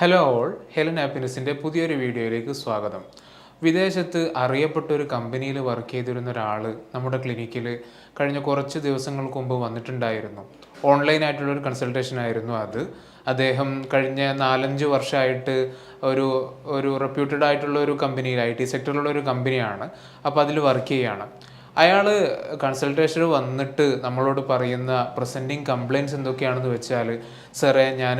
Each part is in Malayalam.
ഹലോ ഓൾ, ഹെലൻ ഹാപ്പിനെസിൻ്റെ പുതിയൊരു വീഡിയോയിലേക്ക് സ്വാഗതം. വിദേശത്ത് അറിയപ്പെട്ട ഒരു കമ്പനിയിൽ വർക്ക് ചെയ്തിരുന്ന ഒരാൾ നമ്മുടെ ക്ലിനിക്കിൽ കഴിഞ്ഞ കുറച്ച് ദിവസങ്ങൾക്ക് മുമ്പ് വന്നിട്ടുണ്ടായിരുന്നു. ഓൺലൈനായിട്ടുള്ളൊരു കൺസൾട്ടേഷൻ ആയിരുന്നു അത്. അദ്ദേഹം കഴിഞ്ഞ 4-5 വർഷമായിട്ട് ഒരു ഒരു റെപ്യൂട്ടഡ് ആയിട്ടുള്ള ഒരു കമ്പനിയിൽ IT സെക്ടറിലുള്ള ഒരു കമ്പനിയാണ്. അപ്പോൾ അതിൽ വർക്ക് ചെയ്യുകയാണ്. അയാൾ കൺസൾട്ടേഷന് വന്നിട്ട് നമ്മളോട് പറയുന്ന പ്രസൻറ്റിങ് കംപ്ലയിൻറ്റ്സ് എന്തൊക്കെയാണെന്ന് വെച്ചാൽ, സാറേ ഞാൻ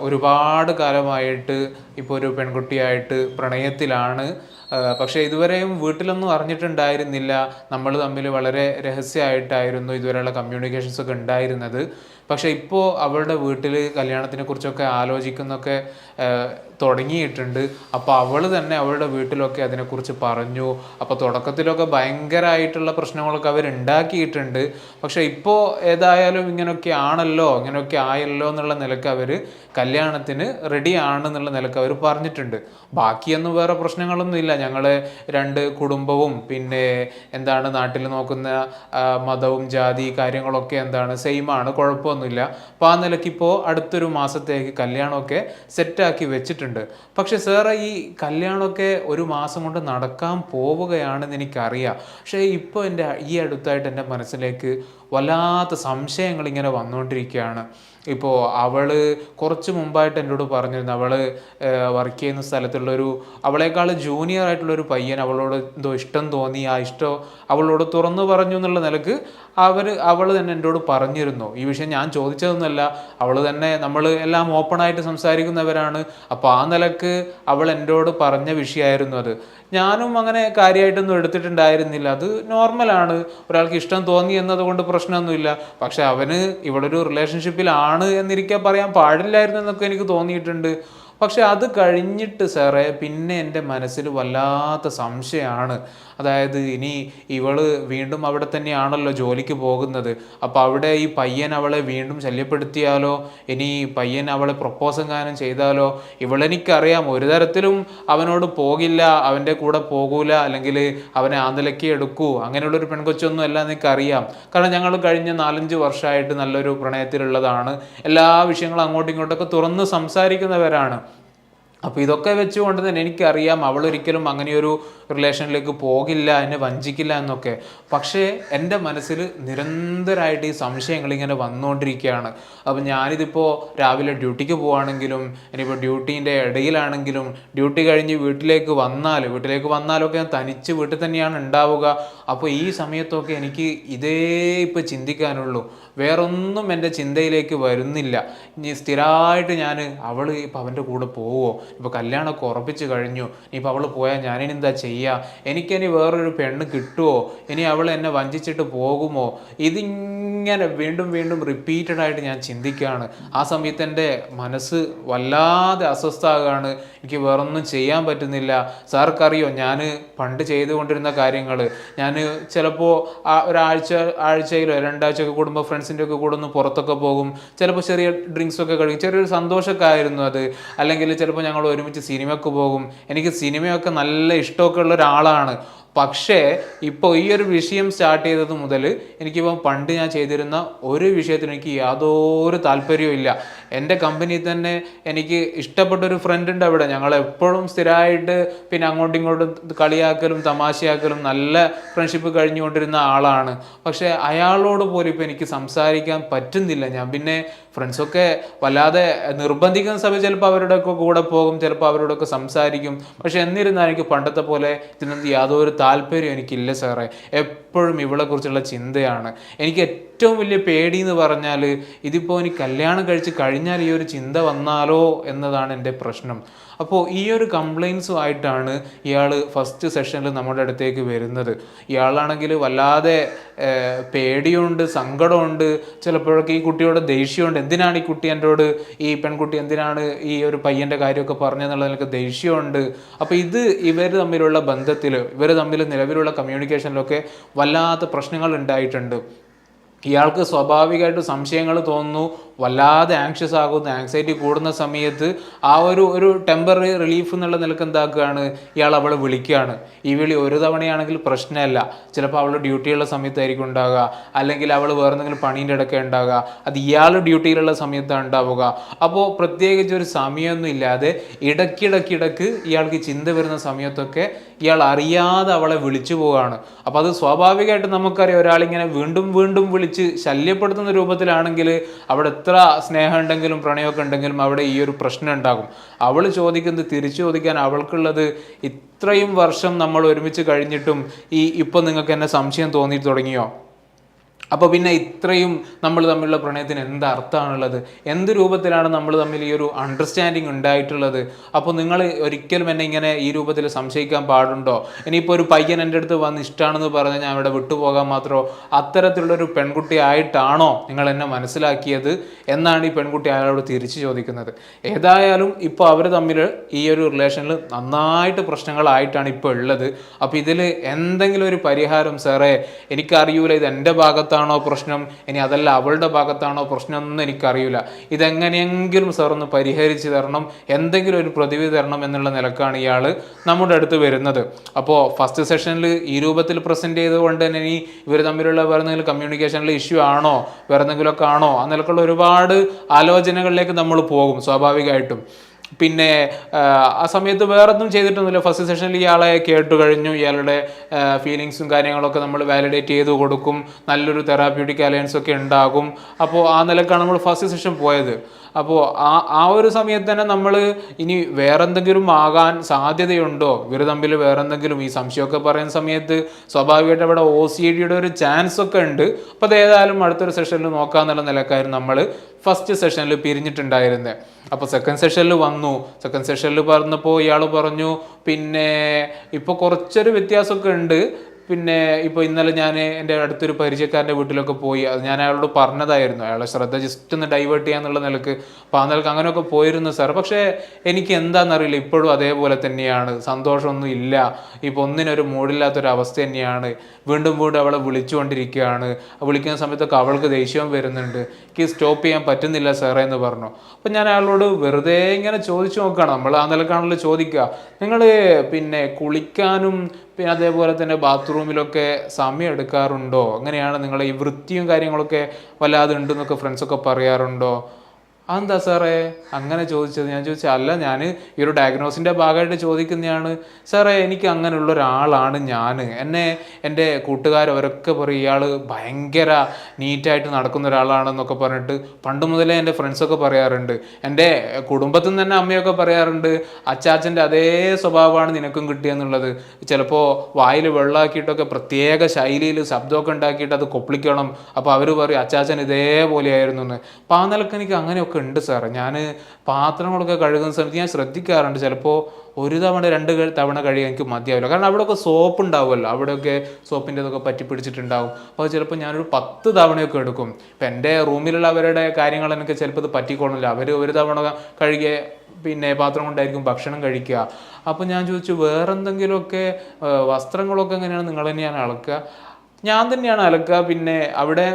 ഒരുപാട് കാലമായിട്ട് ഇപ്പോൾ ഒരു പെൺകുട്ടിയായിട്ട് പ്രണയത്തിലാണ്. പക്ഷേ ഇതുവരെയും വീട്ടിലൊന്നും അറിഞ്ഞിട്ടുണ്ടായിരുന്നില്ല. നമ്മൾ തമ്മിൽ വളരെ രഹസ്യമായിട്ടായിരുന്നു ഇതുവരെയുള്ള കമ്മ്യൂണിക്കേഷൻസ് ഒക്കെ ഉണ്ടായിരുന്നത്. പക്ഷേ ഇപ്പോൾ അവളുടെ വീട്ടിൽ കല്യാണത്തിനെ കുറിച്ചൊക്കെ ആലോചിക്കുന്നൊക്കെ തുടങ്ങിയിട്ടുണ്ട്. അപ്പോൾ അവൾ തന്നെ അവളുടെ വീട്ടിലൊക്കെ അതിനെക്കുറിച്ച് പറഞ്ഞു. അപ്പോൾ തുടക്കത്തിലൊക്കെ ഭയങ്കരമായിട്ടുള്ള പ്രശ്നങ്ങളൊക്കെ അവരുണ്ടാക്കിയിട്ടുണ്ട്. പക്ഷേ ഇപ്പോൾ ഏതായാലും ഇങ്ങനെയൊക്കെ ആണല്ലോ, ഇങ്ങനെയൊക്കെ ആയല്ലോ എന്നുള്ള നിലക്ക് അവർ കല്യാണത്തിന് റെഡി ആണെന്നുള്ള നിലക്ക് അവർ പറഞ്ഞിട്ടുണ്ട്. ബാക്കിയൊന്നും വേറെ പ്രശ്നങ്ങളൊന്നും ഇല്ല. ഞങ്ങൾ രണ്ട് കുടുംബവും പിന്നെ എന്താണ് നാട്ടിൽ നോക്കുന്ന മതവും ജാതി കാര്യങ്ങളൊക്കെ എന്താണ് സെയിമാണ്, കുഴപ്പമൊന്നുമില്ല. അപ്പോൾ ആ നിലയ്ക്ക് ഇപ്പോൾ അടുത്തൊരു മാസത്തേക്ക് കല്യാണമൊക്കെ സെറ്റാക്കി വെച്ചിട്ടുണ്ട്. പക്ഷെ സാറേ, ഈ കല്യാണമൊക്കെ ഒരു മാസം കൊണ്ട് നടക്കാൻ പോവുകയാണെന്ന് എനിക്കറിയാം. പക്ഷേ ഇപ്പോൾ ഈ അടുത്തായിട്ട് എൻ്റെ മനസ്സിലേക്ക് വല്ലാത്ത സംശയങ്ങൾ ഇങ്ങനെ വന്നുകൊണ്ടിരിക്കുകയാണ്. ഇപ്പോൾ അവൾ കുറച്ച് മുമ്പായിട്ട് എന്നോട് പറഞ്ഞിരുന്നു, അവൾ വർക്ക് ചെയ്യുന്ന സ്ഥലത്തുള്ളൊരു അവളേക്കാൾ ജൂനിയർ ആയിട്ടുള്ളൊരു പയ്യൻ അവളോട് എന്തോ ഇഷ്ടം തോന്നി. ആ ഇഷ്ടം അവളോട് തുറന്നു പറഞ്ഞു എന്നുള്ള നിലക്ക് അവൾ തന്നെ എന്നോട് പറഞ്ഞിരുന്നു. ഈ വിഷയം ഞാൻ ചോദിച്ചതൊന്നുമല്ല, അവൾ തന്നെ, നമ്മൾ എല്ലാം ഓപ്പണായിട്ട് സംസാരിക്കുന്നവരാണ്. അപ്പോൾ ആ നിലക്ക് അവൾ എന്നോട് പറഞ്ഞ വിഷയമായിരുന്നു അത്. ഞാനും അങ്ങനെ കാര്യമായിട്ടൊന്നും എടുത്തിട്ടുണ്ടായിരുന്നില്ല. അത് നോർമലാണ്, ഒരാൾക്ക് ഇഷ്ടം തോന്നി എന്നതുകൊണ്ട് പ്രശ്നമൊന്നുമില്ല. പക്ഷെ അവന് ഇവിടെ ഒരു റിലേഷൻഷിപ്പിലാണ് എന്നിരിക്കാൻ പറയാൻ പാടില്ലായിരുന്നു എന്നൊക്കെ എനിക്ക് തോന്നിയിട്ടുണ്ട്. പക്ഷെ അത് കഴിഞ്ഞിട്ട് സാറേ പിന്നെ എൻ്റെ മനസ്സിൽ വല്ലാത്ത സംശയമാണ്. അതായത് ഇനി ഇവള് വീണ്ടും അവിടെ തന്നെയാണല്ലോ ജോലിക്ക് പോകുന്നത്. അപ്പോൾ അവിടെ ഈ പയ്യൻ അവളെ വീണ്ടും ശല്യപ്പെടുത്തിയാലോ, ഇനി പയ്യൻ അവളെ പ്രപ്പോസ് എങ്ങാനും ചെയ്താലോ? ഇവളെനിക്കറിയാം ഒരു തരത്തിലും അവനോട് പോകില്ല, അവൻ്റെ കൂടെ പോകൂല, അല്ലെങ്കിൽ അവനെ ആന്തലക്കി എടുക്കൂ, അങ്ങനെയുള്ളൊരു പെൺകൊച്ചൊന്നും അല്ല എനിക്കറിയാം. കാരണം ഞങ്ങൾ കഴിഞ്ഞ 4-5 വർഷമായിട്ട് നല്ലൊരു പ്രണയത്തിലുള്ളതാണ്. എല്ലാ വിഷയങ്ങളും അങ്ങോട്ടും ഇങ്ങോട്ടൊക്കെ തുറന്ന് സംസാരിക്കുന്നവരാണ്. അപ്പോൾ ഇതൊക്കെ വെച്ചുകൊണ്ട് തന്നെ എനിക്കറിയാം അവളൊരിക്കലും അങ്ങനെയൊരു റിലേഷനിലേക്ക് പോകില്ല, എന്നെ വഞ്ചിക്കില്ല എന്നൊക്കെ. പക്ഷേ എൻ്റെ മനസ്സിൽ നിരന്തരമായിട്ട് ഈ സംശയങ്ങൾ ഇങ്ങനെ വന്നുകൊണ്ടിരിക്കുകയാണ്. അപ്പോൾ ഞാനിതിപ്പോൾ രാവിലെ ഡ്യൂട്ടിക്ക് പോവുകയാണെങ്കിലും, ഇനിയിപ്പോൾ ഡ്യൂട്ടീൻ്റെ ഇടയിലാണെങ്കിലും, ഡ്യൂട്ടി കഴിഞ്ഞ് വീട്ടിലേക്ക് വന്നാലൊക്കെ ഞാൻ തനിച്ച് വീട്ടിൽ തന്നെയാണ് ഉണ്ടാവുക. അപ്പോൾ ഈ സമയത്തൊക്കെ എനിക്ക് ഇതേ ഇപ്പോൾ ചിന്തിക്കാനുള്ളൂ, വേറൊന്നും എൻ്റെ ചിന്തയിലേക്ക് വരുന്നില്ല. ഇനി സ്ഥിരമായിട്ട് ഞാൻ അവൾ ഇപ്പോൾ അവൻ്റെ കൂടെ പോവുമോ, ഇപ്പോൾ കല്യാണമൊക്കെ ഉറപ്പിച്ച് കഴിഞ്ഞു, ഇനിയിപ്പോൾ അവൾ പോയാൽ ഞാനിനി എന്താ ചെയ്യുക, എനിക്കിനി വേറൊരു പെണ്ണ് കിട്ടുമോ, ഇനി അവൾ എന്നെ വഞ്ചിച്ചിട്ട് പോകുമോ, ഇതിങ്ങനെ വീണ്ടും വീണ്ടും റിപ്പീറ്റഡായിട്ട് ഞാൻ ചിന്തിക്കുകയാണ്. ആ സമയത്ത് എൻ്റെ മനസ്സ് വല്ലാതെ അസ്വസ്ഥമാകുകയാണ്. എനിക്ക് വേറൊന്നും ചെയ്യാൻ പറ്റുന്നില്ല. സാർക്കറിയോ, ഞാൻ പണ്ട് ചെയ്തുകൊണ്ടിരുന്ന കാര്യങ്ങൾ, ഞാൻ ചിലപ്പോൾ ആഴ്ചയിലോ 2 ആഴ്ചയൊക്കെ കൂടുമ്പോൾ ഫ്രണ്ട്സിൻ്റെ ഒക്കെ കൂടെ ഒന്ന് പുറത്തൊക്കെ പോകും. ചിലപ്പോൾ ചെറിയ ഡ്രിങ്ക്സൊക്കെ കഴിക്കും, ചെറിയൊരു സന്തോഷമൊക്കെ ആയിരുന്നു അത്. അല്ലെങ്കിൽ ചിലപ്പോൾ ഞങ്ങൾ ഒരുമിച്ച് സിനിമയ്ക്ക് പോകും. എനിക്ക് സിനിമയൊക്കെ നല്ല ഇഷ്ടമൊക്കെ ഉള്ള ഒരാളാണ്. പക്ഷേ ഇപ്പോൾ ഈ ഒരു വിഷയം സ്റ്റാർട്ട് ചെയ്തത് മുതൽ എനിക്കിപ്പം പണ്ട് ഞാൻ ചെയ്തിരുന്ന ഒരു വിഷയത്തിന് എനിക്ക് യാതൊരു താല്പര്യവും ഇല്ല. എൻ്റെ കമ്പനിയിൽ തന്നെ എനിക്ക് ഇഷ്ടപ്പെട്ടൊരു ഫ്രണ്ട് ഉണ്ട് അവിടെ. ഞങ്ങൾ എപ്പോഴും സ്ഥിരമായിട്ട് പിന്നെ അങ്ങോട്ടും ഇങ്ങോട്ടും കളിയാക്കലും തമാശയാക്കലും നല്ല ഫ്രണ്ട്ഷിപ്പ് കഴിഞ്ഞുകൊണ്ടിരുന്ന ആളാണ്. പക്ഷേ അയാളോട് പോലും ഇപ്പോൾ എനിക്ക് സംസാരിക്കാൻ പറ്റുന്നില്ല. ഞാൻ പിന്നെ ഫ്രണ്ട്സൊക്കെ വല്ലാതെ നിർബന്ധിക്കുന്ന സമയത്ത് ചിലപ്പോൾ അവരുടെയൊക്കെ കൂടെ പോകും, ചിലപ്പോൾ അവരോടൊക്കെ സംസാരിക്കും. പക്ഷെ എന്നിരുന്നാൽ എനിക്ക് പണ്ടത്തെ പോലെ ഇതിനൊന്നും യാതൊരു താല്പര്യം എനിക്കില്ല സാറേ. എപ്പോഴും ഇവളെക്കുറിച്ചുള്ള ചിന്തയാണ്. എനിക്ക് ഏറ്റവും വലിയ പേടി എന്ന് പറഞ്ഞാൽ, ഇതിപ്പോൾ എനിക്ക് കല്യാണം കഴിച്ച് കഴിഞ്ഞാൽ ഈ ഒരു ചിന്ത വന്നാലോ എന്നതാണ് എൻ്റെ പ്രശ്നം. അപ്പോൾ ഈ ഒരു കംപ്ലയിൻസുമായിട്ടാണ് ഇയാൾ ഫസ്റ്റ് സെഷനിൽ നമ്മുടെ അടുത്തേക്ക് വരുന്നത്. ഇയാളാണെങ്കിൽ വല്ലാതെ പേടിയുണ്ട്, സങ്കടമുണ്ട്, ചിലപ്പോഴൊക്കെ ഈ കുട്ടിയോട് ദേഷ്യമുണ്ട്. എന്തിനാണ് ഈ കുട്ടി എന്നോട്, ഈ പെൺകുട്ടി എന്തിനാണ് ഈ ഒരു പയ്യൻ്റെ കാര്യമൊക്കെ പറഞ്ഞതെന്നുള്ള എനിക്ക് ദേഷ്യമുണ്ട്. അപ്പോൾ ഇവർ തമ്മിലുള്ള ബന്ധത്തിൽ, ഇവർ തമ്മിൽ നിലവിലുള്ള കമ്മ്യൂണിക്കേഷനിലൊക്കെ വല്ലാത്ത പ്രശ്നങ്ങൾ ഉണ്ടായിട്ടുണ്ട്. ഇയാൾക്ക് സ്വാഭാവികമായിട്ട് സംശയങ്ങൾ തോന്നുന്നു. വല്ലാതെ ആങ്ഷ്യസ് ആകുന്ന, ആങ്സൈറ്റി കൂടുന്ന സമയത്ത് ആ ഒരു ടെമ്പററി റിലീഫ് എന്നുള്ള നിലക്ക് എന്താക്കുകയാണ്, ഇയാൾ അവളെ വിളിക്കുകയാണ്. ഈ വിളി ഒരു തവണയാണെങ്കിൽ പ്രശ്നമല്ല, ചിലപ്പോൾ അവൾ ഡ്യൂട്ടിയുള്ള സമയത്തായിരിക്കും ഉണ്ടാകുക, അല്ലെങ്കിൽ അവൾ വേറെ എന്തെങ്കിലും പണീൻ്റെ ഇടയ്ക്ക് ഉണ്ടാകുക, അത് ഇയാൾ ഡ്യൂട്ടിയിലുള്ള സമയത്താണ് ഉണ്ടാവുക. അപ്പോൾ പ്രത്യേകിച്ച് ഒരു സമയമൊന്നും ഇല്ലാതെ ഇടയ്ക്കിടയ്ക്ക് ഇയാൾക്ക് ചിന്ത വരുന്ന സമയത്തൊക്കെ ഇയാൾ അറിയാതെ അവളെ വിളിച്ചു പോവുകയാണ്. അപ്പോൾ അത് സ്വാഭാവികമായിട്ട് നമുക്കറിയാം, ഒരാളിങ്ങനെ വീണ്ടും വീണ്ടും വിളിച്ച് ശല്യപ്പെടുത്തുന്ന രൂപത്തിലാണെങ്കിൽ അവിടെ എത്ര സ്നേഹം ഉണ്ടെങ്കിലും പ്രണയമൊക്കെ ഉണ്ടെങ്കിലും അവിടെ ഈ ഒരു പ്രശ്നം ഉണ്ടാകും. അവൾ ചോദിക്കുന്നത് തിരിച്ചു ചോദിക്കാൻ അവൾക്കുള്ളത്, ഇത്രയും വർഷം നമ്മൾ ഒരുമിച്ച് കഴിഞ്ഞിട്ടും ഇപ്പം നിങ്ങൾക്ക് എന്നെ സംശയം തോന്നി തുടങ്ങിയോ? അപ്പോൾ പിന്നെ ഇത്രയും നമ്മൾ തമ്മിലുള്ള പ്രണയത്തിന് എന്ത് അർത്ഥമാണുള്ളത്? എന്ത് രൂപത്തിലാണ് നമ്മൾ തമ്മിൽ ഈ ഒരു അണ്ടർസ്റ്റാൻഡിങ് ഉണ്ടായിട്ടുള്ളത്? അപ്പോൾ നിങ്ങൾ ഒരിക്കലും എന്നെ ഇങ്ങനെ ഈ രൂപത്തിൽ സംശയിക്കാൻ പാടുണ്ടോ? ഇനിയിപ്പോൾ ഒരു പയ്യൻ എൻ്റെ അടുത്ത് വന്ന് ഇഷ്ടമാണെന്ന് പറഞ്ഞ് ഞാൻ അവിടെ വിട്ടുപോകാൻ മാത്രമോ അത്തരത്തിലുള്ളൊരു പെൺകുട്ടി ആയിട്ടാണോ നിങ്ങൾ എന്നെ മനസ്സിലാക്കിയത് എന്നാണ് ഈ പെൺകുട്ടി അയാളോട് തിരിച്ചു ചോദിക്കുന്നത്. ഏതായാലും ഇപ്പോൾ അവർ തമ്മിൽ ഈ ഒരു റിലേഷനിൽ നന്നായിട്ട് പ്രശ്നങ്ങളായിട്ടാണ് ഇപ്പോൾ ഉള്ളത്. അപ്പോൾ ഇതിൽ എന്തെങ്കിലും ഒരു പരിഹാരം, സാറേ എനിക്കറിയൂല ഇത് എൻ്റെ ഭാഗത്താണോ പ്രശ്നം, ഇനി അതല്ല അവളുടെ ഭാഗത്താണോ പ്രശ്നം ഒന്നും എനിക്കറിയില്ല, ഇതെങ്ങനെയെങ്കിലും സാർ ഒന്ന് പരിഹരിച്ച് തരണം, എന്തെങ്കിലും ഒരു പ്രതിവിധി തരണം എന്നുള്ള നിലക്കാണ് ഇയാൾ നമ്മുടെ അടുത്ത് വരുന്നത്. അപ്പോൾ ഫസ്റ്റ് സെഷനിൽ ഈ രൂപത്തിൽ പ്രസൻറ്റ് ചെയ്തുകൊണ്ട് തന്നെ ഇനി ഇവർ തമ്മിലുള്ള വേറെ എന്തെങ്കിലും കമ്മ്യൂണിക്കേഷനിൽ ഇഷ്യൂ ആണോ, വേറെ എന്തെങ്കിലുമൊക്കെ ആണോ, അതിലൊക്കെയുള്ള ഒരുപാട് ആലോചനകളിലേക്ക് നമ്മൾ പോകും സ്വാഭാവികമായിട്ടും. പിന്നെ ആ സമയത്ത് വേറൊന്നും ചെയ്തിട്ടൊന്നുമില്ല. ഫസ്റ്റ് സെഷനിൽ ഇയാളെ കേട്ടു കഴിഞ്ഞു, ഇയാളുടെ ഫീലിങ്സും കാര്യങ്ങളൊക്കെ നമ്മൾ വാലിഡേറ്റ് ചെയ്ത് കൊടുക്കും, നല്ലൊരു തെറാപ്യൂട്ടിക് അലയൻസ് ഒക്കെ ഉണ്ടാകും. അപ്പോൾ ആ നിലക്കാണ് നമ്മൾ ഫസ്റ്റ് സെഷൻ പോയത്. അപ്പോൾ ആ ഒരു സമയത്ത് തന്നെ നമ്മൾ ഇനി വേറെന്തെങ്കിലും ആകാൻ സാധ്യതയുണ്ടോ, ഇവർ തമ്മിൽ വേറെന്തെങ്കിലും, ഈ സംശയമൊക്കെ പറയുന്ന സമയത്ത് സ്വാഭാവികമായിട്ട് അവിടെ OCD ഒരു ചാൻസ് ഒക്കെ ഉണ്ട്. അപ്പോൾ അത് ഏതായാലും അടുത്തൊരു സെഷനിൽ നോക്കാമെന്നുള്ള നിലക്കായിരുന്നു നമ്മൾ ഫസ്റ്റ് സെഷനിൽ പിരിഞ്ഞിട്ടുണ്ടായിരുന്നത്. അപ്പോൾ സെക്കൻഡ് സെഷനിൽ വന്നു. സെക്കൻഡ് സെഷനിൽ പറഞ്ഞപ്പോൾ ഇയാൾ പറഞ്ഞു പിന്നെ ഇപ്പോൾ കുറച്ചൊരു വ്യത്യാസമൊക്കെ ഉണ്ട്. പിന്നെ ഇപ്പോൾ ഇന്നലെ ഞാൻ എൻ്റെ അടുത്തൊരു പരിചയക്കാരൻ്റെ വീട്ടിലൊക്കെ പോയി, അത് ഞാൻ അയാളോട് പറഞ്ഞതായിരുന്നു, അയാളെ ശ്രദ്ധ ജസ്റ്റ് ഒന്ന് ഡൈവേർട്ട് ചെയ്യാന്നുള്ള നിലക്ക്. അപ്പോൾ ആ നിലക്ക് അങ്ങനെയൊക്കെ പോയിരുന്നു സാർ. പക്ഷേ എനിക്ക് എന്താണെന്നറിയില്ല, ഇപ്പോഴും അതേപോലെ തന്നെയാണ്, സന്തോഷമൊന്നും ഇല്ല, ഇപ്പോൾ ഒന്നിനൊരു മൂടില്ലാത്തൊരവസ്ഥ തന്നെയാണ്. വീണ്ടും വീണ്ടും അവളെ വിളിച്ചുകൊണ്ടിരിക്കുകയാണ്. വിളിക്കുന്ന സമയത്തൊക്കെ അവൾക്ക് ദേഷ്യം വരുന്നുണ്ട്, എനിക്ക് സ്റ്റോപ്പ് ചെയ്യാൻ പറ്റുന്നില്ല സാറേ എന്ന് പറഞ്ഞു. അപ്പം ഞാൻ അയാളോട് വെറുതെ ഇങ്ങനെ ചോദിച്ചു നോക്കുകയാണ്, നമ്മൾ ആ നിലക്കാണല്ലോ ചോദിക്കുക, നിങ്ങൾ പിന്നെ കുളിക്കാനും പിന്നെ അതേപോലെ തന്നെ ബാത്റൂമിലൊക്കെ സമയം എടുക്കാറുണ്ടോ, അങ്ങനെയാണ് നിങ്ങളെ ഈ വൃത്തിയും കാര്യങ്ങളൊക്കെ വല്ലാതെ ഉണ്ടെന്നൊക്കെ ഫ്രണ്ട്സൊക്കെ പറയാറുണ്ടോ? അതെന്താ സാറേ അങ്ങനെ ചോദിച്ചത്? ഞാൻ ചോദിച്ചാൽ അല്ല, ഞാൻ ഈ ഒരു ഡയഗ്നോസിൻ്റെ ഭാഗമായിട്ട് ചോദിക്കുന്നതാണ് സാറേ, എനിക്ക് അങ്ങനെയുള്ള ഒരാളാണ് ഞാൻ. എൻ്റെ കൂട്ടുകാരവരൊക്കെ പറയും ഇയാൾ ഭയങ്കര നീറ്റായിട്ട് നടക്കുന്ന ഒരാളാണെന്നൊക്കെ പറഞ്ഞിട്ട് പണ്ട് മുതലേ എൻ്റെ ഫ്രണ്ട്സൊക്കെ പറയാറുണ്ട്. എൻ്റെ കുടുംബത്തിൽ നിന്ന് തന്നെ അമ്മയൊക്കെ പറയാറുണ്ട്, അച്ചാച്ചൻ്റെ അതേ സ്വഭാവമാണ് നിനക്കും കിട്ടിയെന്നുള്ളത്. ചിലപ്പോൾ വായിൽ വെള്ളമാക്കിയിട്ടൊക്കെ പ്രത്യേക ശൈലിയിൽ ശബ്ദമൊക്കെ ഉണ്ടാക്കിയിട്ട് അത് കൊപ്പിളിക്കണം. അപ്പോൾ അവർ പറയും അച്ചാച്ചൻ ഇതേപോലെയായിരുന്നു എന്ന്. അപ്പോൾ ആ നിലക്ക് എനിക്ക് അങ്ങനെയൊക്കെ ഉണ്ട് സാർ. ഞാൻ പാത്രങ്ങളൊക്കെ കഴുകുന്ന സമയത്ത് ഞാൻ ശ്രദ്ധിക്കാറുണ്ട്, ചിലപ്പോൾ ഒരു തവണ 2 തവണ കഴുകാൻ എനിക്ക് മതിയാവില്ല. കാരണം അവിടെയൊക്കെ സോപ്പ് ഉണ്ടാവുമല്ലോ, അവിടെയൊക്കെ സോപ്പിൻ്റെ ഇതൊക്കെ പറ്റി പിടിച്ചിട്ടുണ്ടാവും. അപ്പോൾ ചിലപ്പോൾ ഞാനൊരു 10 തവണയൊക്കെ എടുക്കും. ഇപ്പം എൻ്റെ റൂമിലുള്ളവരുടെ കാര്യങ്ങൾ എനിക്ക് ചിലപ്പോൾ ഇത് പറ്റിക്കൊള്ളില്ല, അവർ ഒരു തവണ കഴുകിയ പിന്നെ പാത്രം കൊണ്ടായിരിക്കും ഭക്ഷണം കഴിക്കുക. അപ്പോൾ ഞാൻ ചോദിച്ചു വേറെന്തെങ്കിലുമൊക്കെ വസ്ത്രങ്ങളൊക്കെ എങ്ങനെയാണ് നിങ്ങൾ തന്നെയാണ് അലക്കുക? ഞാൻ തന്നെയാണ് അലക്കുക. പിന്നെ അവിടെ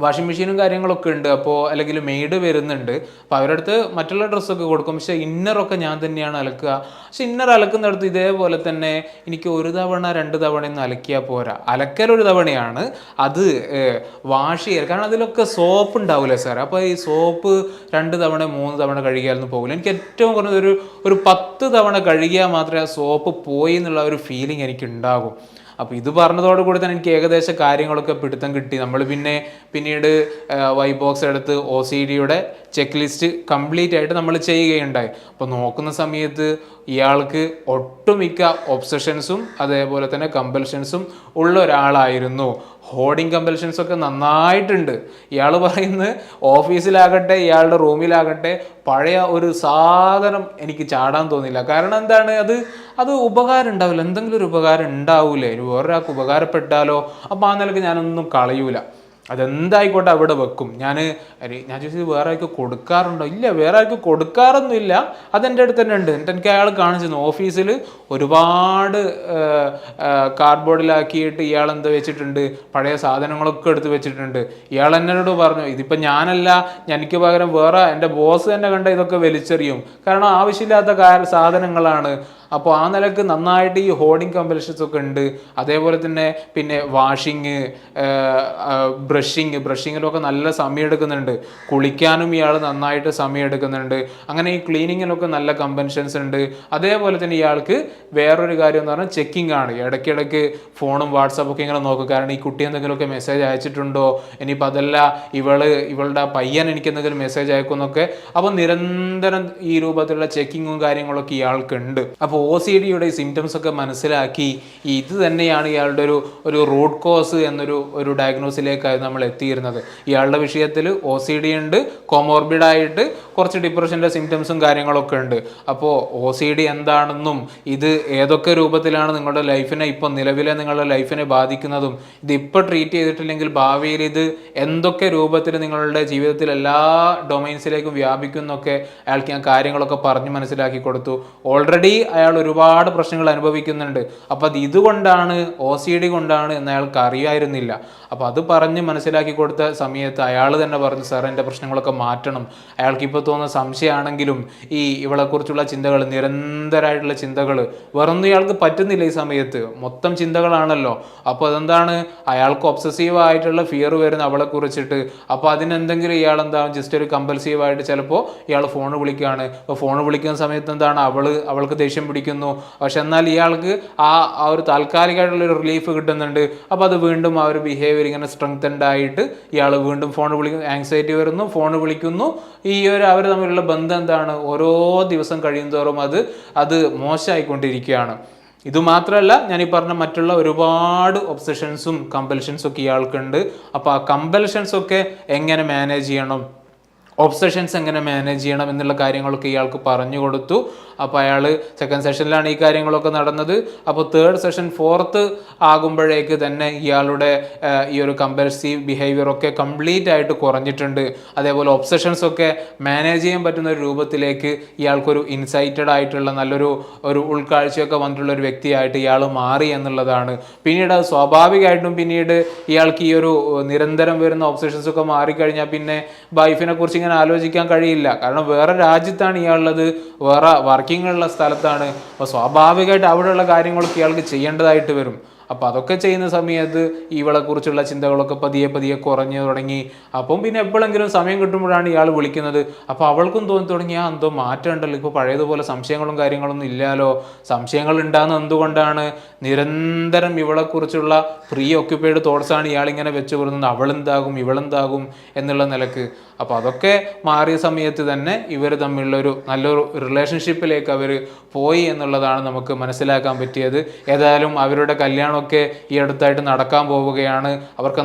വാഷിംഗ് മെഷീനും കാര്യങ്ങളൊക്കെ ഉണ്ട്, അപ്പോൾ അല്ലെങ്കിൽ മെയ്ഡ് വരുന്നുണ്ട്, അപ്പോൾ അവരുടെ അടുത്ത് മറ്റുള്ള ഡ്രസ്സൊക്കെ കൊടുക്കും. പക്ഷേ ഇന്നറൊക്കെ ഞാൻ തന്നെയാണ് അലക്കുക. പക്ഷെ ഇന്നർ അലക്കുന്നിടത്ത് ഇതേപോലെ തന്നെ എനിക്ക് 1 തവണ 2 തവണയൊന്നും അലക്കിയാൽ പോരാ, അലക്കലൊരു തവണയാണ്, അത് വാഷ് ചെയ്യുക. കാരണം അതിലൊക്കെ സോപ്പ് ഉണ്ടാവില്ല സാർ. അപ്പോൾ ഈ സോപ്പ് 2 തവണ 3 തവണ കഴുകിയാലൊന്നും പോകില്ല. എനിക്ക് ഏറ്റവും കുറഞ്ഞത് ഒരു 10 തവണ കഴുകിയാൽ മാത്രമേ ആ സോപ്പ് പോയി എന്നുള്ള ഒരു ഫീലിംഗ് എനിക്ക് ഉണ്ടാകും. അപ്പോൾ ഇത് പറഞ്ഞതോടുകൂടി തന്നെ എനിക്ക് ഏകദേശം കാര്യങ്ങളൊക്കെ പിടുത്തം കിട്ടി. നമ്മൾ പിന്നീട് വൈബോക്സ് എടുത്ത് OCD ചെക്ക് ലിസ്റ്റ് കംപ്ലീറ്റ് ആയിട്ട് നമ്മൾ ചെയ്യുകയുണ്ടായി. അപ്പോൾ നോക്കുന്ന സമയത്ത് ഇയാൾക്ക് ഒട്ടുമിക്ക ഒബ്സഷൻസും അതേപോലെ തന്നെ കമ്പൽഷൻസും ഉള്ള ഒരാളായിരുന്നു. ഹോർഡിങ് കമ്പൽഷൻസ് ഒക്കെ നന്നായിട്ടുണ്ട്. ഇയാൾ പറയുന്നത് ഓഫീസിലാകട്ടെ ഇയാളുടെ റൂമിലാകട്ടെ പഴയ ഒരു സാധനം എനിക്ക് ചാടാൻ തോന്നില്ല. കാരണം എന്താണ്, അത് ഉപകാരം ഉണ്ടാവില്ല, എന്തെങ്കിലും ഒരു ഉപകാരം ഉണ്ടാവൂലേ, വേറൊരാൾക്ക് ഉപകാരപ്പെട്ടാലോ. അപ്പോൾ ആ നിലക്ക് ഞാനൊന്നും കളയൂല. അതെന്തായിക്കോട്ടെ അവിടെ വെക്കും. ഞാൻ ചോദിച്ചത് വേറെ ആൾക്ക് കൊടുക്കാറുണ്ടോ? ഇല്ല, വേറെ ആൾക്ക് കൊടുക്കാറൊന്നുമില്ല, അതെൻ്റെ അടുത്ത് തന്നെ ഉണ്ട്. എന്നിട്ട് എനിക്ക് അയാൾ കാണിച്ചിരുന്നു ഓഫീസിൽ ഒരുപാട് കാർഡ്ബോർഡിലാക്കിയിട്ട് ഇയാൾ എന്താ വെച്ചിട്ടുണ്ട്, പഴയ സാധനങ്ങളൊക്കെ എടുത്ത് വെച്ചിട്ടുണ്ട്. ഇയാൾ എന്നോട് പറഞ്ഞു, ഇതിപ്പോൾ ഞാനല്ല, എനിക്ക് പകരം വേറെ എൻ്റെ ബോസ് തന്നെ കണ്ട ഇതൊക്കെ വലിച്ചെറിയും, കാരണം ആവശ്യമില്ലാത്ത സാധനങ്ങളാണ്. അപ്പോൾ ആ നിലക്ക് നന്നായിട്ട് ഈ ഹോർഡിങ് കമ്പൽഷൻസ് ഒക്കെ ഉണ്ട്. അതേപോലെ തന്നെ പിന്നെ വാഷിങ്, ബ്രഷിങ്ങിലൊക്കെ നല്ല സമയം എടുക്കുന്നുണ്ട്. കുളിക്കാനും ഇയാൾ നന്നായിട്ട് സമയം എടുക്കുന്നുണ്ട്. അങ്ങനെ ഈ ക്ലീനിങ്ങിലൊക്കെ നല്ല കമ്പൻഷൻസ് ഉണ്ട്. അതേപോലെ തന്നെ ഇയാൾക്ക് വേറൊരു കാര്യം എന്ന് പറഞ്ഞാൽ ചെക്കിംഗ് ആണ്. ഇടയ്ക്കിടയ്ക്ക് ഫോണും വാട്സാപ്പൊക്കെ ഇങ്ങനെ നോക്കും. കാരണം ഈ കുട്ടി എന്തെങ്കിലുമൊക്കെ മെസ്സേജ് അയച്ചിട്ടുണ്ടോ, ഇനിയിപ്പോൾ അതല്ല ഇവളുടെ പയ്യൻ എനിക്ക് എന്തെങ്കിലും മെസ്സേജ് അയക്കുന്നൊക്കെ. അപ്പോൾ നിരന്തരം ഈ രൂപത്തിലുള്ള ചെക്കിങ്ങും കാര്യങ്ങളൊക്കെ ഇയാൾക്കുണ്ട്. അപ്പോൾ OCDയുടെ സിംറ്റംസ് ഒക്കെ മനസ്സിലാക്കി ഇത് തന്നെയാണ് ഇയാളുടെ ഒരു റൂട്ട് കോസ് എന്നൊരു ഡയഗ്നോസിലേക്കായിരുന്നു നമ്മൾ എത്തിയിരുന്നത്. ഇയാളുടെ വിഷയത്തിൽ OCD ഉണ്ട്, കോമോർബിഡായിട്ട് കുറച്ച് ഡിപ്രഷൻ്റെ സിംറ്റംസും കാര്യങ്ങളൊക്കെ ഉണ്ട്. അപ്പോൾ OCD എന്താണെന്നും ഇത് ഏതൊക്കെ രൂപത്തിലാണ് നിങ്ങളുടെ ലൈഫിനെ ഇപ്പോൾ നിലവിലെ നിങ്ങളുടെ ലൈഫിനെ ബാധിക്കുന്നതും ഇതിപ്പോൾ ട്രീറ്റ് ചെയ്തിട്ടില്ലെങ്കിൽ ഭാവിയിൽ ഇത് എന്തൊക്കെ രൂപത്തിൽ നിങ്ങളുടെ ജീവിതത്തിൽ എല്ലാ ഡൊമൈൻസിലേക്കും വ്യാപിക്കുന്നൊക്കെ അയാൾക്ക് ഞാൻ കാര്യങ്ങളൊക്കെ പറഞ്ഞ് മനസ്സിലാക്കി കൊടുത്തു. ഓൾറെഡി അയാൾ ഒരുപാട് പ്രശ്നങ്ങൾ അനുഭവിക്കുന്നുണ്ട്. അപ്പോൾ അത് ഇതുകൊണ്ടാണ് OCD കൊണ്ടാണ് എന്ന് അയാൾക്ക് അറിയായിരുന്നില്ല. അപ്പോൾ അത് പറഞ്ഞ് മനസ്സിലാക്കി കൊടുത്ത സമയത്ത് അയാൾ തന്നെ പറഞ്ഞു, സാർ എൻ്റെ പ്രശ്നങ്ങളൊക്കെ മാറ്റണം. അയാൾക്ക് ഇപ്പോൾ തോന്നുന്ന സംശയമാണെങ്കിലും ഇവളെക്കുറിച്ചുള്ള ചിന്തകൾ, നിരന്തരമായിട്ടുള്ള ചിന്തകൾ, വേറൊന്നും ഇയാൾക്ക് പറ്റുന്നില്ല ഈ സമയത്ത്, മൊത്തം ചിന്തകളാണല്ലോ. അപ്പോൾ അതെന്താണ്, അയാൾക്ക് ഒബ്സസീവ് ആയിട്ടുള്ള ഫിയർ വരുന്ന അവളെ കുറിച്ചിട്ട്. അപ്പോൾ അതിനെന്തെങ്കിലും ഇയാൾ എന്താകും, ജസ്റ്റ് ഒരു കമ്പൽസീവായിട്ട് ചിലപ്പോൾ ഇയാൾ ഫോൺ വിളിക്കുകയാണ്. അപ്പോൾ ഫോൺ വിളിക്കുന്ന സമയത്ത് എന്താണ്, അവൾക്ക് ദേഷ്യം പിടിക്കുന്നു. പക്ഷെ എന്നാൽ ഇയാൾക്ക് ആ ഒരു താൽക്കാലികമായിട്ടുള്ളൊരു റിലീഫ് കിട്ടുന്നുണ്ട്. അപ്പോൾ അത് വീണ്ടും ആ ഒരു ബിഹേവിയർ ഇങ്ങനെ സ്ട്രെങ്തൻഡ് ആയിട്ട് ഇയാൾ വീണ്ടും ഫോൺ വിളിക്കുന്നു, ആങ്സൈറ്റി വരുന്നു, ഫോൺ വിളിക്കുന്നു. അവർ തമ്മിലുള്ള ബന്ധം എന്താണ്, ഓരോ ദിവസം കഴിയുന്തോറും അത് മോശമായിക്കൊണ്ടിരിക്കുകയാണ്. ഇതുമാത്രമല്ല, ഞാനീ പറഞ്ഞ മറ്റുള്ള ഒരുപാട് ഒബ്സഷൻസും കമ്പൽഷൻസും ഒക്കെ ഇയാൾക്കുണ്ട്. അപ്പോൾ ആ കമ്പൽഷൻസൊക്കെ എങ്ങനെ മാനേജ് ചെയ്യണം, ഒബ്സഷൻസ് എങ്ങനെ മാനേജ് ചെയ്യണം എന്നുള്ള കാര്യങ്ങളൊക്കെ ഇയാൾക്ക് പറഞ്ഞു കൊടുത്തു. അപ്പോൾ അയാൾ സെക്കൻഡ് സെഷനിലാണ് ഈ കാര്യങ്ങളൊക്കെ നടന്നത്. അപ്പോൾ തേർഡ് സെഷൻ, ഫോർത്ത് ആകുമ്പോഴേക്ക് തന്നെ ഇയാളുടെ ഈ ഒരു കമ്പൽസീവ് ബിഹേവിയറൊക്കെ കംപ്ലീറ്റ് ആയിട്ട് കുറഞ്ഞിട്ടുണ്ട്. അതേപോലെ ഒബ്സഷൻസ് ഒക്കെ മാനേജ് ചെയ്യാൻ പറ്റുന്ന ഒരു രൂപത്തിലേക്ക് ഇയാൾക്കൊരു ഇൻസൈറ്റഡ് ആയിട്ടുള്ള നല്ലൊരു ഉൾക്കാഴ്ചയൊക്കെ വന്നിട്ടുള്ള ഒരു വ്യക്തിയായിട്ട് ഇയാൾ മാറി എന്നുള്ളതാണ്. പിന്നീട് അത് സ്വാഭാവികമായിട്ടും പിന്നീട് ഇയാൾക്ക് ഈ ഒരു നിരന്തരം വരുന്ന ഒബ്സഷൻസ് ഒക്കെ മാറിക്കഴിഞ്ഞാൽ പിന്നെ വൈഫിനെ കുറിച്ച് ഇങ്ങനെ ആലോചിക്കാൻ കഴിയില്ല. കാരണം വേറെ രാജ്യത്താണ് ഇയാളുള്ളത്, വേറെ വർക്കിംഗ് സ്ഥലത്താണ്. അപ്പോൾ സ്വാഭാവികമായിട്ട് അവിടെയുള്ള കാര്യങ്ങളൊക്കെ ഇയാൾക്ക് ചെയ്യേണ്ടതായിട്ട് വരും. അപ്പോൾ അതൊക്കെ ചെയ്യുന്ന സമയത്ത് ഇവളെക്കുറിച്ചുള്ള ചിന്തകളൊക്കെ പതിയെ കുറഞ്ഞു തുടങ്ങി. അപ്പം പിന്നെ എപ്പോഴെങ്കിലും സമയം കിട്ടുമ്പോഴാണ് ഇയാൾ വിളിക്കുന്നത്. അപ്പോൾ അവൾക്കും തോന്നി തുടങ്ങി, എന്തോ മാറ്റം ഉണ്ടല്ലോ, ഇപ്പോൾ പഴയതുപോലെ സംശയങ്ങളും കാര്യങ്ങളൊന്നും ഇല്ലല്ലോ. സംശയങ്ങൾ ഉണ്ടാകുന്നത് എന്തുകൊണ്ടാണ്, നിരന്തരം ഇവളെക്കുറിച്ചുള്ള പ്രീ ഓക്യുപ്പൈഡ് തോട്ട്സാണ് ഇയാളിങ്ങനെ വെച്ച് പറയുന്നത്, അവളെന്താകും ഇവളെന്താകും എന്നുള്ള നിലക്ക്. അപ്പോൾ അതൊക്കെ മാറിയ സമയത്ത് തന്നെ ഇവർ തമ്മിലുള്ളൊരു നല്ലൊരു റിലേഷൻഷിപ്പിലേക്ക് അവർ പോയി എന്നുള്ളതാണ് നമുക്ക് മനസ്സിലാക്കാൻ പറ്റിയത്. ഏതായാലും അവരുടെ കല്യാണമൊക്കെ ഈ അടുത്തായിട്ട് നടക്കാൻ പോവുകയാണ്. അവർക്ക്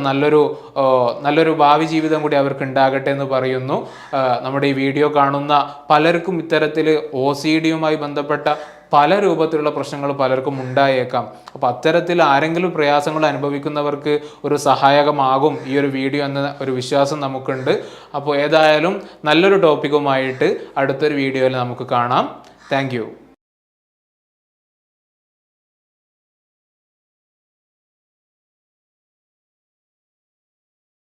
നല്ലൊരു ഭാവി ജീവിതം കൂടി അവർക്ക് ഉണ്ടാകട്ടെ എന്ന് പറയുന്നു. നമ്മുടെ ഈ വീഡിയോ കാണുന്ന പലർക്കും ഇത്തരത്തിൽ OCDയുമായി ബന്ധപ്പെട്ട പല രൂപത്തിലുള്ള പ്രശ്നങ്ങൾ പലർക്കും ഉണ്ടായേക്കാം. അപ്പോൾ അത്തരത്തിൽ ആരെങ്കിലും പ്രയാസങ്ങൾ അനുഭവിക്കുന്നവർക്ക് ഒരു സഹായകമാകും ഈ ഒരു വീഡിയോ എന്ന ഒരു വിശ്വാസം നമുക്കുണ്ട്. അപ്പോൾ ഏതായാലും നല്ലൊരു ടോപ്പിക്കുമായിട്ട് അടുത്തൊരു വീഡിയോയിൽ നമുക്ക് കാണാം. താങ്ക്